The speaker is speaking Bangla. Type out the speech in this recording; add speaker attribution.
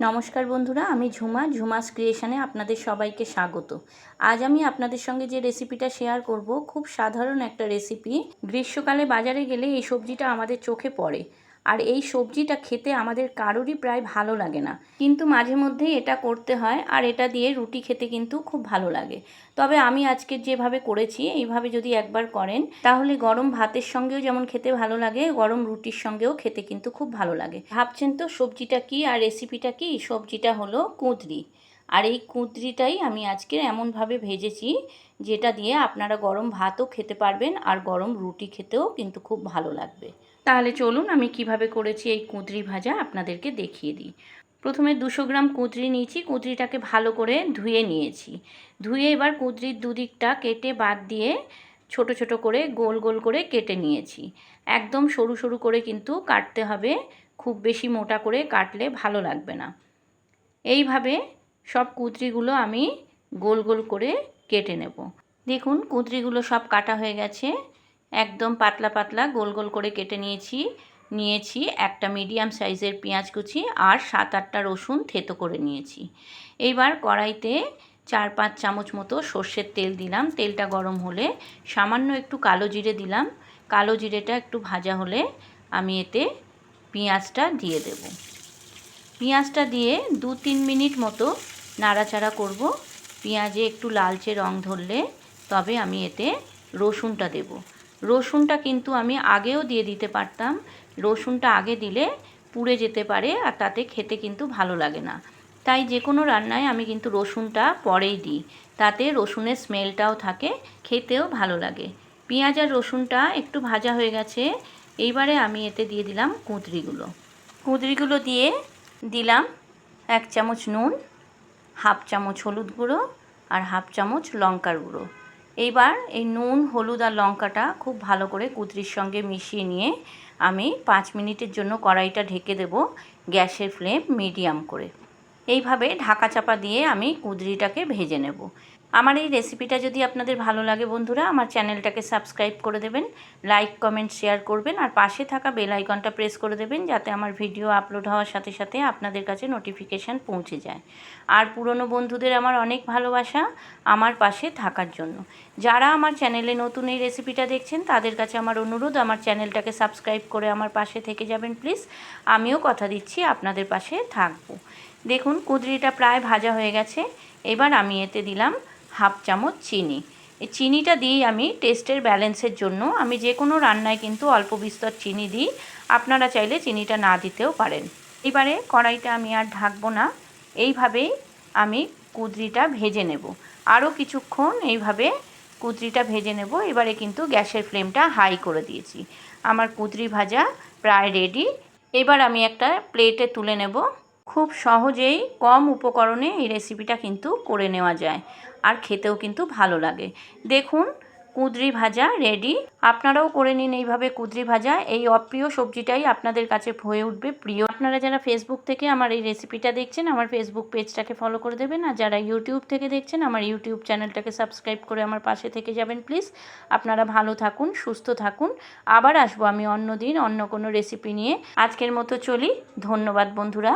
Speaker 1: নমস্কার বন্ধুরা, আমি ঝুমাস ক্রিয়েশনে আপনাদের সবাইকে স্বাগত। আজ আমি আপনাদের সঙ্গে যে রেসিপিটা শেয়ার করব, খুব সাধারণ একটা রেসিপি। গ্রীষ্মকালে বাজারে গেলে এই সবজিটা আমাদের চোখে পড়ে, আর এই সবজিটা খেতে আমাদের কারোরই প্রায় ভালো লাগে না, কিন্তু মাঝে মধ্যেই এটা করতে হয়, আর এটা দিয়ে রুটি খেতে কিন্তু খুব ভালো লাগে। তবে আমি আজকে যেভাবে করেছি এইভাবে যদি একবার করেন, তাহলে গরম ভাতের সঙ্গেও যেমন খেতে ভালো লাগে, গরম রুটির সঙ্গেও খেতে কিন্তু খুব ভালো লাগে। ভাবছেন তো সবজিটা কি আর রেসিপিটা কি? সবজিটা হলো কুঁদরি, আর এই কুঁদরিটাই আমি আজকে এমনভাবে ভেজেছি যেটা দিয়ে আপনারা গরম ভাতও খেতে পারবেন, আর গরম রুটি খেতেও কিন্তু খুব ভালো লাগবে। তাহলে চলুন আমি কিভাবে করেছি এই কুঁদরি ভাজা আপনাদেরকে দেখিয়ে দিই। প্রথমে 200 গ্রাম কুঁদরি নিয়েছি। কুঁদরিটাকে ভালো করে ধুয়ে নিয়েছি। ধুয়ে এবার কুঁদরির দুদিকটা কেটে বাদ দিয়ে ছোট ছোট করে গোল গোল করে কেটে নিয়েছি। একদম সরু সরু করে কিন্তু কাটতে হবে, খুব বেশি মোটা করে কাটলে ভালো লাগবে না। এইভাবে সব কুঁদরিগুলো আমি গোল গোল করে কেটে নেব। দেখুন কুঁদরিগুলো সব কাটা হয়ে গেছে। একদম পাতলা পাতলা গোল গোল করে কেটে নিয়েছি একটা মিডিয়াম সাইজের পেঁয়াজ কুচি আর 7-8টা রসুন থেতো করে নিয়েছি। এইবার কড়াইতে 4-5 চামচ মতো সর্ষের তেল দিলাম। তেলটা গরম হলে সামান্য একটু কালো জিরে দিলাম। কালো জিরেটা একটু ভাজা হলে আমি এতে পেঁয়াজটা দিয়ে দেব। পেঁয়াজটা দিয়ে 2-3 মিনিট মতো নাড়াচাড়া করব। পেঁয়াজে একটু লালচে রং ধরলে তবে আমি এতে রসুনটা দেব। রসুনটা কিন্তু আমি আগেও দিয়ে দিতে পারতাম। রসুনটা আগে দিলে পুড়ে যেতে পারে, আর তাতে খেতে কিন্তু ভালো লাগে না। তাই যে কোনো রান্নায় আমি কিন্তু রসুনটা পরেই দিই, তাতে রসুনের স্মেলটাও থাকে, খেতেও ভালো লাগে। পেঁয়াজ আর রসুনটা একটু ভাজা হয়ে গেছে। এইবারে আমি এতে দিয়ে দিলাম কুঁদরিগুলো দিয়ে দিলাম 1 চামচ নুন, 1/2 চামচ হলুদ গুঁড়ো আর 1/2 চামচ লঙ্কার গুঁড়ো। এইবার এই নুন, হলুদ আর লঙ্কাটা খুব ভালো করে কুঁদরির সঙ্গে মিশিয়ে নিয়ে আমি 5 মিনিটের জন্য কড়াইটা ঢেকে দেব, গ্যাসের ফ্লেম মিডিয়াম করে। এইভাবে ঢাকা চাপা দিয়ে আমি কুঁদরিটাকে ভেজে নেব। আমার এই রেসিপিটা যদি আপনাদের ভালো লাগে বন্ধুরা, আমার চ্যানেলটাকে সাবস্ক্রাইব করে দেবেন, লাইক কমেন্ট শেয়ার করবেন, আর পাশে থাকা বেল আইকনটা প্রেস করে দেবেন, যাতে আমার ভিডিও আপলোড হওয়ার সাথে সাথে আপনাদের কাছে নোটিফিকেশান পৌঁছে যায়। আর পুরনো বন্ধুদের আমার অনেক ভালোবাসা আমার পাশে থাকার জন্য। যারা আমার চ্যানেলে নতুন এই রেসিপিটা দেখছেন তাদের কাছে আমার অনুরোধ, আমার চ্যানেলটাকে সাবস্ক্রাইব করে আমার পাশে থেকে যাবেন প্লিজ। আমিও কথা দিচ্ছি আপনাদের পাশে থাকবো। দেখুন কুঁদরিটা প্রায় ভাজা হয়ে গেছে। এবার আমি এতে দিলাম 1/2 চামচ চিনি। এই চিনিটা দিই আমি টেস্টের ব্যালেন্সের জন্য। আমি যে কোনো রান্নায় কিন্তু অল্প বিস্তর চিনি দিই, আপনারা চাইলে চিনিটা না দিতেও পারেন। এবারে কড়াইটা আমি আর ঢাকবো না, এইভাবেই আমি কুঁদরিটা ভেজে নেব। আরও কিছুক্ষণ এইভাবে কুঁদরিটা ভেজে নেব। এবারে কিন্তু গ্যাসের ফ্লেমটা হাই করে দিয়েছি। আমার কুঁদরি ভাজা প্রায় রেডি। এবার আমি একটা প্লেটে তুলে নেব। খুব সহজেই কম উপকরণে এই রেসিপিটা কিন্তু করে নেওয়া যায়, আর খেতেও কিন্তু ভালো লাগে। দেখুন কুঁদরি ভাজা রেডি। আপনারাও করে নিন এইভাবে কুঁদরি ভাজা। এই অপ্রিয় সবজিটাই আপনাদের কাছে হয়ে উঠবে প্রিয়। আপনারা যারা ফেসবুক থেকে আমার এই রেসিপিটা দেখছেন, আমার ফেসবুক পেজটাকে ফলো করে দেবেন, আর যারা ইউটিউব থেকে দেখছেন আমার ইউটিউব চ্যানেলটাকে সাবস্ক্রাইব করে আমার পাশে থেকে যাবেন প্লিজ। আপনারা ভালো থাকুন, সুস্থ থাকুন। আবার আসবো আমি অন্য দিন অন্য কোনো রেসিপি নিয়ে। আজকের মতো চলি। ধন্যবাদ বন্ধুরা।